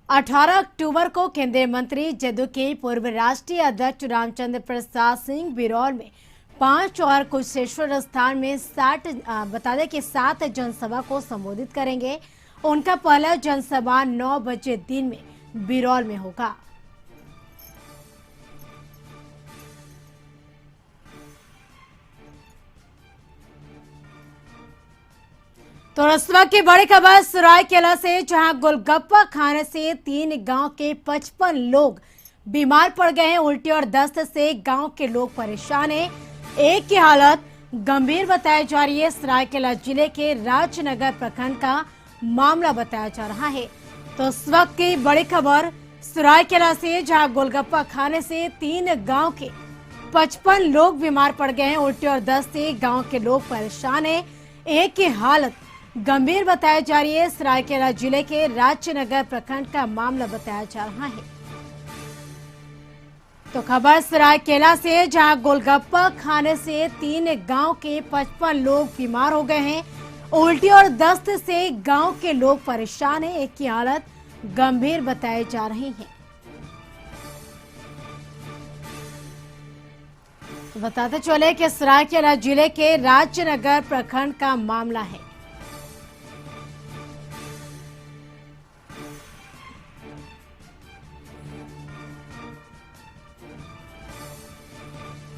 18 अक्टूबर को केंद्रीय मंत्री जदयू के पूर्व राष्ट्रीय अध्यक्ष रामचंद्र प्रसाद सिंह बिरौल में 5 और कुशेश्वर स्थान में 7 जनसभा को संबोधित करेंगे। उनका पहला जनसभा 9 बजे दिन में बिरौल में होगा। तो इस वक्त की बड़ी खबर सरायकेला से, जहां गोलगप्पा खाने से 3 गांव के 55 लोग बीमार पड़ गए हैं। उल्टी और दस्त से गांव के लोग परेशान हैं। एक की हालत गंभीर बताई जा रही है। सरायकेला जिले के राजनगर प्रखंड का मामला बताया जा रहा है। तो इस वक्त की बड़ी खबर सरायकेला से, जहां गोलगप्पा खाने से 3 गांव के 55 लोग बीमार पड़ गए हैं। उल्टी और दस्त से गांव के लोग परेशान हैं। एक की हालत गंभीर बताई जा रही है। सरायकेला जिले के राजनगर प्रखंड का मामला बताया जा रहा है। तो खबर सरायकेला से, जहां गोलगप्पा खाने से 3 गांव के 55 लोग बीमार हो गए हैं। उल्टी और दस्त से गांव के लोग परेशान हैं। एक की हालत गंभीर बताई जा रही है। तो बताते चले कि सरायकेला जिले के राजनगर प्रखंड का मामला है।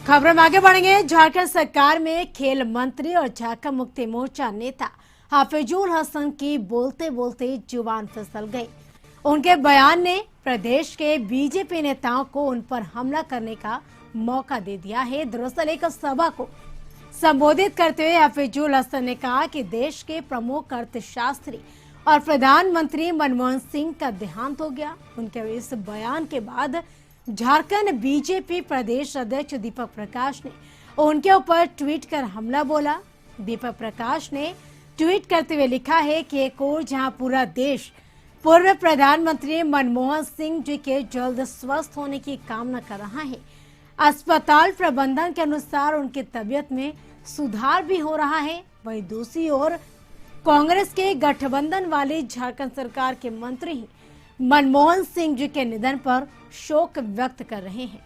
खबर में आगे बढ़ेंगे। झारखंड सरकार में खेल मंत्री और झारखंड मुक्ति मोर्चा नेता हाफिजुल हसन की बोलते बोलते जुबान फिसल गई। उनके बयान ने प्रदेश के बीजेपी नेताओं को उन पर हमला करने का मौका दे दिया है। दरअसल एक सभा को संबोधित करते हुए हाफिजुल हसन ने कहा कि देश के प्रमुख अर्थशास्त्री और प्रधानमंत्री मनमोहन सिंह का देहांत हो गया। उनके इस बयान के बाद झारखंड बीजेपी प्रदेश अध्यक्ष दीपक प्रकाश ने उनके ऊपर ट्वीट कर हमला बोला। दीपक प्रकाश ने ट्वीट करते हुए लिखा है कि एक ओर जहां पूरा देश पूर्व प्रधानमंत्री मनमोहन सिंह जी के जल्द स्वस्थ होने की कामना कर रहा है, अस्पताल प्रबंधन के अनुसार उनकी तबीयत में सुधार भी हो रहा है, वहीं दूसरी ओर कांग्रेस के गठबंधन वाली झारखंड सरकार के मंत्री ही मनमोहन सिंह जी के निधन पर शोक व्यक्त कर रहे हैं।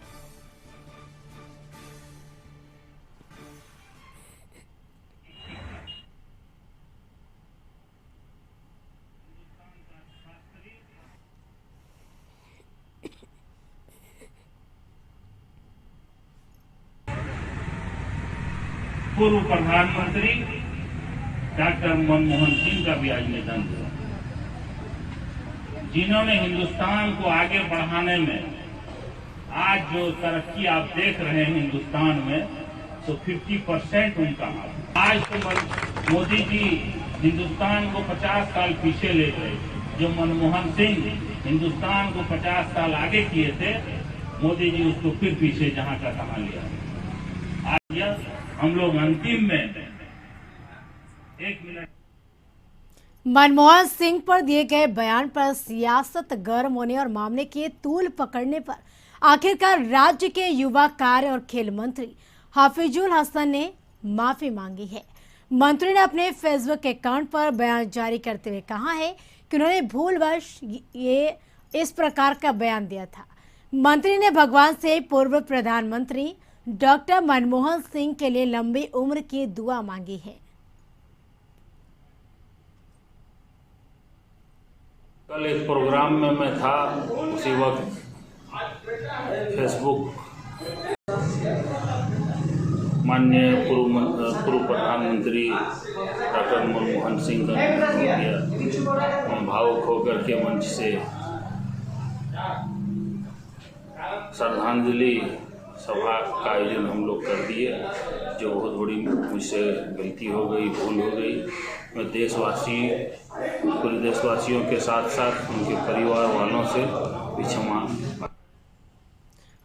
पूर्व प्रधानमंत्री डॉक्टर मनमोहन सिंह का भी आज निधन हुआ, जिन्होंने हिंदुस्तान को आगे बढ़ाने में आज जो तरक्की आप देख रहे हैं हिंदुस्तान में, तो 50% उनका हाथ। आज तो मोदी जी हिंदुस्तान को 50 साल पीछे ले गए। जो मनमोहन सिंह हिंदुस्तान को 50 साल आगे किए थे, मोदी जी उसको फिर पीछे जहां का तहां लिया। आज हम लोग अंतिम में 1 मिनट मनमोहन सिंह पर दिए गए बयान पर सियासत गर्म होने और मामले के तूल पकड़ने पर आखिरकार राज्य के युवा कार्य और खेल मंत्री हाफिजुल हसन ने माफी मांगी है। मंत्री ने अपने फेसबुक अकाउंट पर बयान जारी करते हुए कहा है कि उन्होंने भूलवश ये इस प्रकार का बयान दिया था। मंत्री ने भगवान से पूर्व प्रधानमंत्री डॉक्टर मनमोहन सिंह के लिए लंबी उम्र की दुआ मांगी है। कल एक प्रोग्राम में मैं था, उसी वक्त फेसबुक माननीय पूर्व प्रधानमंत्री डॉक्टर मनमोहन सिंह का निधन हो गया। मैं भावुक होकर के मंच से श्रद्धांजलि सभा का आयोजन हम लोग कर दिए, जो बहुत बड़ी मुझसे गलती हो गई, भूल हो गई। मैं पूरे देशवासियों के साथ साथ उनके परिवार वालों से भी क्षमा।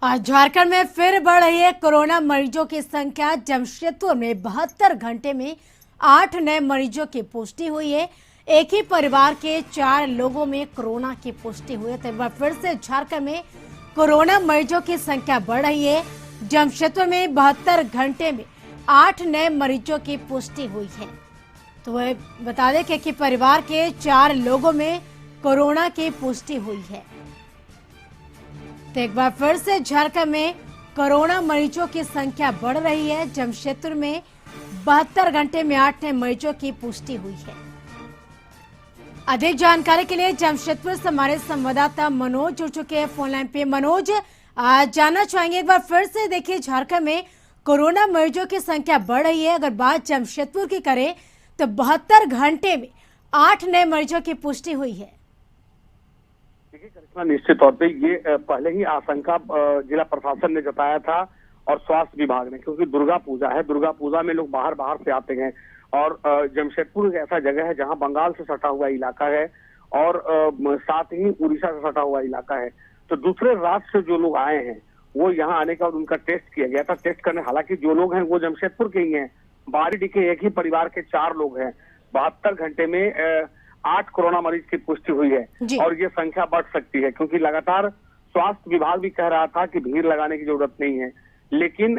आज झारखंड में फिर बढ़ रही है कोरोना मरीजों की संख्या। जमशेदपुर में 72 घंटे में 8 नए मरीजों की पुष्टि हुई है। एक ही परिवार के 4 लोगों में कोरोना की पुष्टि हुई है। तो एक बार फिर से झारखंड में कोरोना मरीजों की संख्या बढ़ रही है। जमशेदपुर में 72 घंटे में 8 नए मरीजों की पुष्टि हुई है। तो वह बता दें कि परिवार के 4 लोगों में कोरोना की पुष्टि हुई है। तो एक बार फिर से झारखंड में कोरोना मरीजों की संख्या बढ़ रही है। जमशेदपुर में 72 घंटे में 8 नए मरीजों की पुष्टि हुई है। अधिक जानकारी के लिए जमशेदपुर से हमारे संवाददाता मनोज जुड़ चुके हैं फोन लाइन पे। मनोज, आज जानना चाहेंगे एक बार फिर से, देखिए झारखंड में कोरोना मरीजों की संख्या बढ़ रही है। अगर बात जमशेदपुर की करें तो 72 घंटे में 8 नए मरीजों की पुष्टि हुई है। देखिए करिश्मा, निश्चित तौर पे ये पहले ही आशंका जिला प्रशासन ने जताया था और स्वास्थ्य विभाग ने, क्योंकि दुर्गा पूजा है, दुर्गा पूजा में लोग बाहर बाहर से आते हैं और जमशेदपुर एक ऐसा जगह है जहां बंगाल से सटा हुआ इलाका है और साथ ही उड़ीसा से सटा हुआ इलाका है। तो दूसरे राज्य से जो लोग आए हैं वो यहाँ आने का उनका टेस्ट किया गया था। टेस्ट करने, हालांकि जो लोग हैं वो जमशेदपुर के ही हैं, बारीडीह के एक ही परिवार के 4 लोग हैं। 72 घंटे में 8 कोरोना मरीज की पुष्टि हुई है और ये संख्या बढ़ सकती है, क्योंकि लगातार स्वास्थ्य विभाग भी कह रहा था कि भीड़ लगाने की जरूरत नहीं है, लेकिन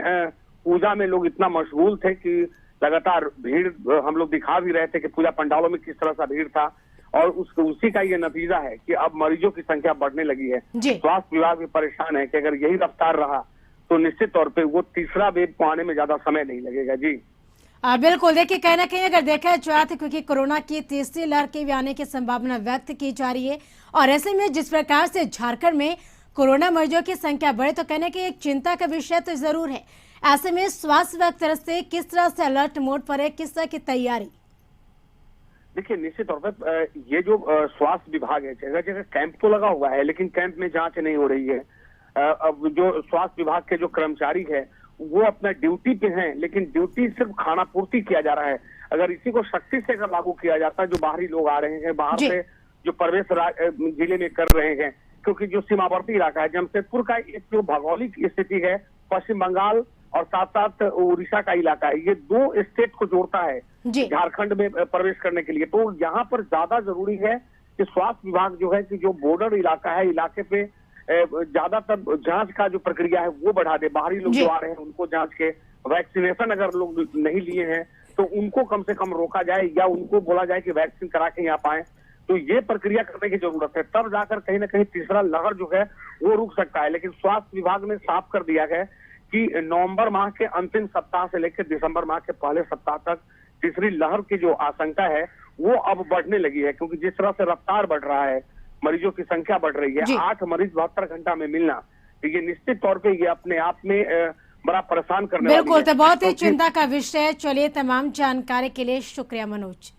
पूजा में लोग इतना मशगूल थे कि लगातार भीड़ हम लोग दिखा भी रहे थे कि पूजा पंडालों में किस तरह सा भीड़ था और उसी का ये नतीजा है कि अब मरीजों की संख्या बढ़ने लगी है। स्वास्थ्य विभाग भी परेशान है कि अगर यही रफ्तार रहा तो निश्चित तौर पे वो तीसरा वेव को आने में ज्यादा समय नहीं लगेगा। जी बिल्कुल, देखिए कहीं ना कहीं अगर देखा जाए तो क्योंकि कोरोना की तीसरी लहर के भी आने की संभावना व्यक्त की जा रही है और ऐसे में जिस प्रकार से झारखंड में कोरोना मरीजों की संख्या बढ़े तो कहने की एक चिंता का विषय तो जरूर है। ऐसे में स्वास्थ्य विभाग तरफ से किस तरह से अलर्ट मोड पर है, किस तरह की तैयारी? देखिए निश्चित तौर पर ये जो स्वास्थ्य विभाग है, जगह जगह कैंप तो लगा हुआ है लेकिन कैंप में जांच नहीं हो रही है। अब जो स्वास्थ्य विभाग के जो कर्मचारी है वो अपना ड्यूटी पे हैं, लेकिन ड्यूटी सिर्फ खाना पूर्ति किया जा रहा है। अगर इसी को सख्ती से अगर लागू किया जाता, जो बाहरी लोग आ रहे हैं बाहर से जो प्रवेश जिले में कर रहे हैं, क्योंकि जो सीमावर्ती इलाका है जमशेदपुर का, एक जो भौगोलिक स्थिति है पश्चिम बंगाल और साथ साथ उड़ीसा का इलाका है, ये 2 स्टेट को जोड़ता है झारखंड में प्रवेश करने के लिए। तो यहाँ पर ज्यादा जरूरी है कि स्वास्थ्य विभाग जो है कि जो बॉर्डर इलाका है, इलाके पे ज्यादातर जांच का जो प्रक्रिया है वो बढ़ा दे। बाहरी लोग जो आ रहे हैं उनको जांच के, वैक्सीनेशन अगर लोग नहीं लिए हैं तो उनको कम से कम रोका जाए या उनको बोला जाए कि वैक्सीन करा के यहाँ पाए। तो ये प्रक्रिया करने की जरूरत है, तब जाकर कहीं ना कहीं तीसरा लहर जो है वो रुक सकता है। लेकिन स्वास्थ्य विभाग ने साफ कर दिया है कि नवंबर माह के अंतिम सप्ताह से लेकर दिसंबर माह के पहले सप्ताह तक तीसरी लहर की जो आशंका है वो अब बढ़ने लगी है, क्योंकि जिस तरह से रफ्तार बढ़ रहा है, मरीजों की संख्या बढ़ रही है, 8 मरीज 72 घंटा में मिलना, तो ये निश्चित तौर पे ये अपने आप में बड़ा परेशान करने वाली है। बिल्कुल, तो बहुत ही चिंता का विषय। चलिए, तमाम जानकारी के लिए शुक्रिया मनोज।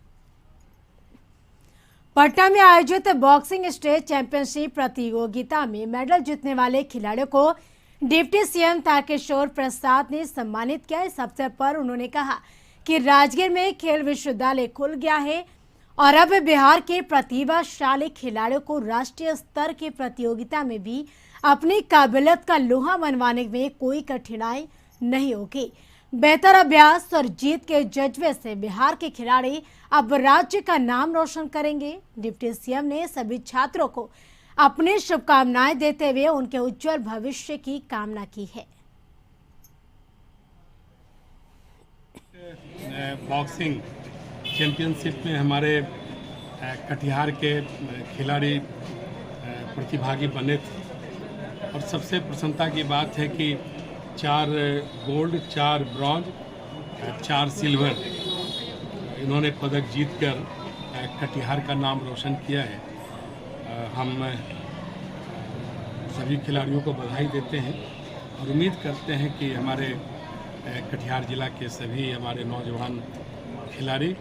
पटना में आयोजित बॉक्सिंग स्टेट चैंपियनशिप प्रतियोगिता में मेडल जीतने वाले खिलाड़ियों को डिप्टी सीएम तारकिशोर प्रसाद ने सम्मानित किया। इस अवसर पर उन्होंने कहा कि राजगीर में खेल विश्वविद्यालय खुल गया है और अब बिहार के प्रतिभाशाली खिलाड़ियों को राष्ट्रीय स्तर की प्रतियोगिता में भी अपनी काबिलियत का लोहा मनवाने में कोई कठिनाई नहीं होगी। बेहतर अभ्यास और जीत के जज्बे से बिहार के खिलाड़ी अब राज्य का नाम रोशन करेंगे। डिप्टी सीएम ने सभी छात्रों को अपनी शुभकामनाएं देते हुए उनके उज्जवल भविष्य की कामना की है। बॉक्सिंग चैंपियनशिप में हमारे कटिहार के खिलाड़ी प्रतिभागी बने थे और सबसे प्रसन्नता की बात है कि 4 गोल्ड, 4 ब्रॉन्ज, 4 सिल्वर इन्होंने पदक जीतकर कटिहार का नाम रोशन किया है। हम सभी खिलाड़ियों को बधाई देते हैं और उम्मीद करते हैं कि हमारे कटिहार जिला के सभी हमारे नौजवान खिलाड़ी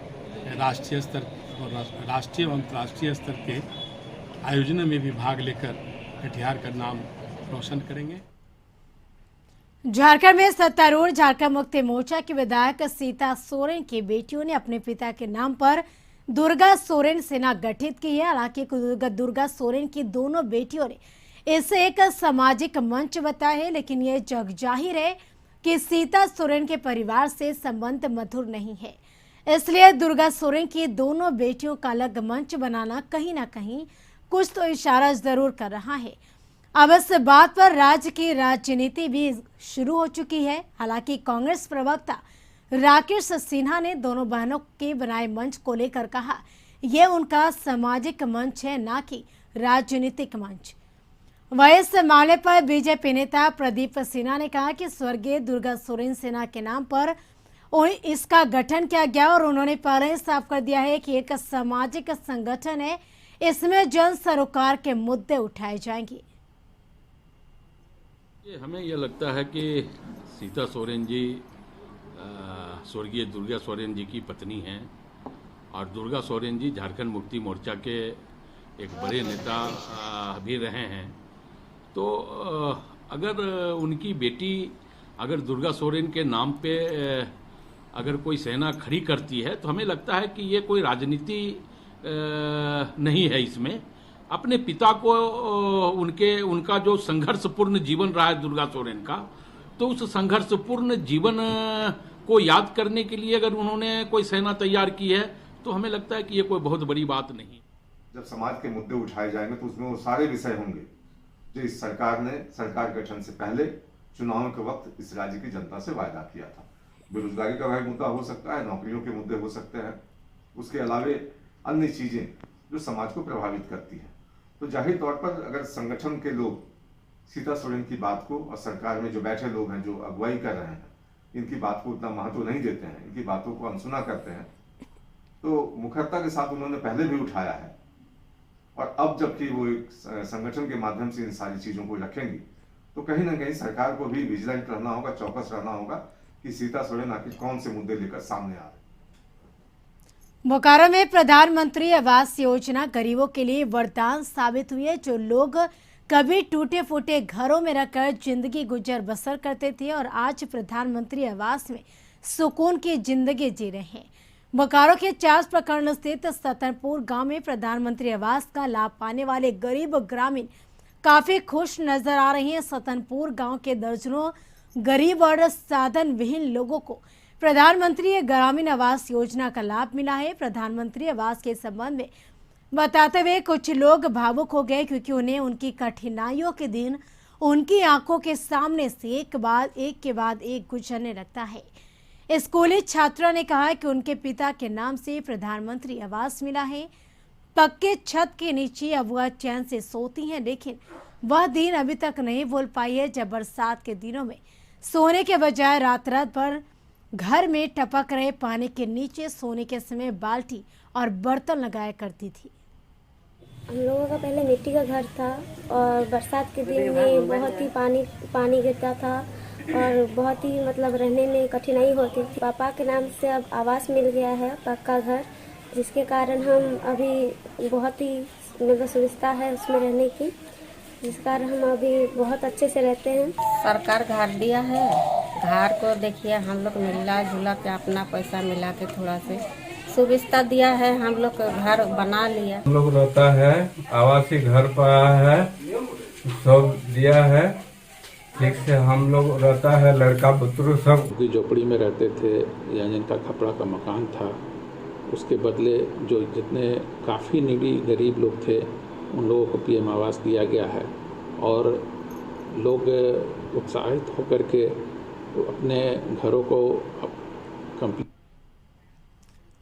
राष्ट्रीय स्तर और राष्ट्रीय और अंतर्राष्ट्रीय स्तर के आयोजनों में भी भाग लेकर कटिहार का नाम रोशन करेंगे। झारखंड में सत्तारूढ़ झारखंड मुक्ति मोर्चा की विधायक सीता सोरेन की बेटियों ने अपने पिता के नाम पर दुर्गा सोरेन सेना गठित की है। हालांकि दुर्गा सोरेन की दोनों बेटियों ने इसे एक सामाजिक मंच बताया है, लेकिन यह जग जाहिर है कि सीता सोरेन के परिवार से संबंध मधुर नहीं है। इसलिए दुर्गा सोरेन की दोनों बेटियों का अलग मंच बनाना कहीं ना कहीं कुछ तो इशारा जरूर कर रहा है। अब इस बात पर राज्य की राजनीति भी शुरू हो चुकी है। हालांकि कांग्रेस प्रवक्ता राकेश सिन्हा ने दोनों बहनों के बनाए मंच को लेकर कहा ये उनका सामाजिक मंच है, ना कि राजनीतिक मंच। वहीं इस मामले पर बीजेपी नेता प्रदीप सिन्हा ने कहा कि स्वर्गीय दुर्गा सोरेन सेना के नाम पर इसका गठन किया गया और उन्होंने पहले ही साफ कर दिया है कि एक सामाजिक संगठन है, इसमें जन सरोकार के मुद्दे उठाए जाएंगे। हमें यह लगता है कि सीता सोरेन जी स्वर्गीय दुर्गा सोरेन जी की पत्नी हैं और दुर्गा सोरेन जी झारखंड मुक्ति मोर्चा के एक बड़े नेता भी रहे हैं। तो अगर उनकी बेटी अगर दुर्गा सोरेन के नाम पे अगर कोई सेना खड़ी करती है तो हमें लगता है कि ये कोई राजनीति नहीं है। इसमें अपने पिता को उनका जो संघर्षपूर्ण जीवन रहा है दुर्गा सोरेन का, तो उस संघर्षपूर्ण जीवन को याद करने के लिए अगर उन्होंने कोई सेना तैयार की है तो हमें लगता है कि ये कोई बहुत बड़ी बात नहीं। जब समाज के मुद्दे उठाए जाएंगे तो उसमें वो सारे विषय होंगे जो इस सरकार ने सरकार गठन से पहले चुनाव के वक्त इस राज्य की जनता से वायदा किया था। बेरोजगारी का वह मुद्दा हो सकता है, नौकरियों के मुद्दे हो सकते हैं, उसके अलावे अन्य चीजें जो समाज को प्रभावित करती हैं। तो जाहिर तौर पर अगर संगठन के लोग सीता सोरेन की बात को और सरकार में जो बैठे लोग हैं जो अगुवाई कर रहे हैं इनकी बात को उतना महत्व नहीं देते हैं, इनकी बातों को अनसुना करते हैं, तो मुखरता के साथ उन्होंने पहले भी उठाया है और अब जबकि वो एक संगठन के माध्यम से इन सारी चीजों को रखेंगी तो कहीं ना कहीं सरकार को भी विजिलेंट रहना होगा, चौकस रहना होगा कि सीता सोरेन आखिर कौन से मुद्दे लेकर सामने आ रहे हैं। बोकारो में प्रधानमंत्री आवास योजना गरीबों के लिए वरदान साबित हुई है। जो लोग कभी टूटे फूटे घरों में रहकर जिंदगी गुजर बसर करते थे और आज प्रधानमंत्री आवास में सुकून की जिंदगी जी रहे हैं। बोकारो के चास प्रखंड स्थित सतनपुर गांव में प्रधानमंत्री आवास का लाभ पाने वाले गरीब ग्रामीण काफी खुश नजर आ रहे हैं। सतनपुर गांव के दर्जनों गरीब और साधन विहीन लोगों को प्रधानमंत्री ग्रामीण आवास योजना का लाभ मिला है। प्रधानमंत्री आवास के संबंध में बताते हुए कुछ लोग भावुक हो गए क्योंकि उन्हें उनकी कठिनाइयों के दिन उनकी आंखों के सामने से एक के बाद एक गुजरने लगता है। स्कूली छात्रा ने कहा कि उनके पिता के नाम से प्रधानमंत्री आवास मिला है। पक्के छत के नीचे अब वह चैन से सोती हैं, लेकिन वह दिन अभी तक नहीं भूल पाई है जब बरसात के दिनों में सोने के बजाय रात भर घर में टपक रहे पानी के नीचे सोने के समय बाल्टी और बर्तन लगाया करती थी। हम लोगों का पहले मिट्टी का घर था और बरसात के दिन में बहुत ही पानी गिरता था और बहुत ही मतलब रहने में कठिनाई होती थी। पापा के नाम से अब आवास मिल गया है, पक्का घर, जिसके कारण हम अभी बहुत ही मतलब सुविधा है उसमें रहने की, जिस कारण हम अभी बहुत अच्छे से रहते हैं। सरकार घर दिया है, घर को देखिए हम लोग मिला जुला के अपना पैसा मिला के थोड़ा से सुविधा दिया है, हम लोग घर बना लिया। हम लोग रहता है आवासीय घर पाया है, सब दिया है ठीक से, हम लोग रहता है लड़का पुत्र सब झोपड़ी में रहते थे या जिनका खपड़ा का मकान था, उसके बदले जो जितने काफ़ी नीडी गरीब लोग थे उन लोगों को पीएम आवास दिया गया है और लोग उत्साहित होकर के अपने घरों को